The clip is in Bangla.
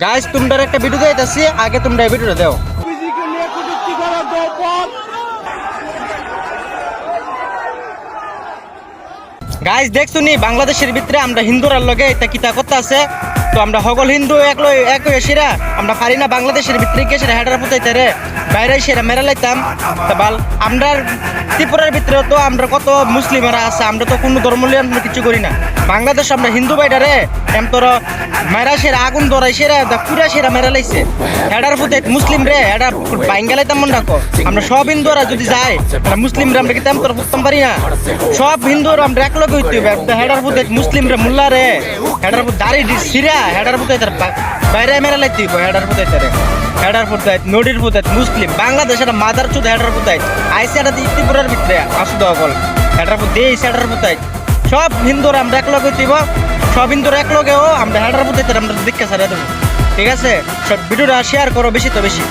গাইস তোমরা একটা ভিডিও দিতেছি, আগে তোমরা এই ভিডিওটা দাও। গাইস দেখছো নি বাংলাদেশের ভিতরে আমরা হিন্দুরার লগে এটা কিতা করতে আছে, তো আমরা সকল হিন্দু এক সেরা আমরা পারি না বাংলাদেশের ভিতরে গিয়ে সেরা হেডার পুতাইতে রে বাইরে সেরা মেরা লাইতাম। বাল আমরা ত্রিপুরার ভিতরে তো আমরা কত মুসলিমরা আছে, আমরা তো কোনো ধর্ম লিয়ে আমরা কিছু করি না। বাংলাদেশ আমরা হিন্দু বাইটা রে এম তোর মেরা সেরা আগুন ধরাই সেরা পুরা সেরা মেরা লাইছে হেডার পুতাই মুসলিম রে হেডার বাইঙ্গা লাইতাম মন রাখো। আমরা সব হিন্দুরা যদি যাই মুসলিমরা আমরা কিতাম তোর বুঝতাম পারি না। সব হিন্দুরা আমরা এক লগে হইতে হেডার পুতাই মুসলিম রে মুল্লা রে হেডার পুত দাড়ি সিরা হেডার পুতাই তার বাইরে মেরা লাইতে হেডার পুতাই তারে হেডার পুতাই নদীর পুতাই মুসলিম বাংলাদেশের মাদার চুদ হেডার পুতাই আইসে এটা ত্রিপুরার ভিতরে আসু দল হেডার পুত দেই হেডার পুতাই সব হিন্দুরা আমরা এক লগে হইতেব, সব হিন্দুরা এক লগেও আমরা হেডার পুতাই আমরা দীক্ষা ছাড়া দেবো। ঠিক আছে, সব ভিডিওটা শেয়ার করো বেশি তো বেশি।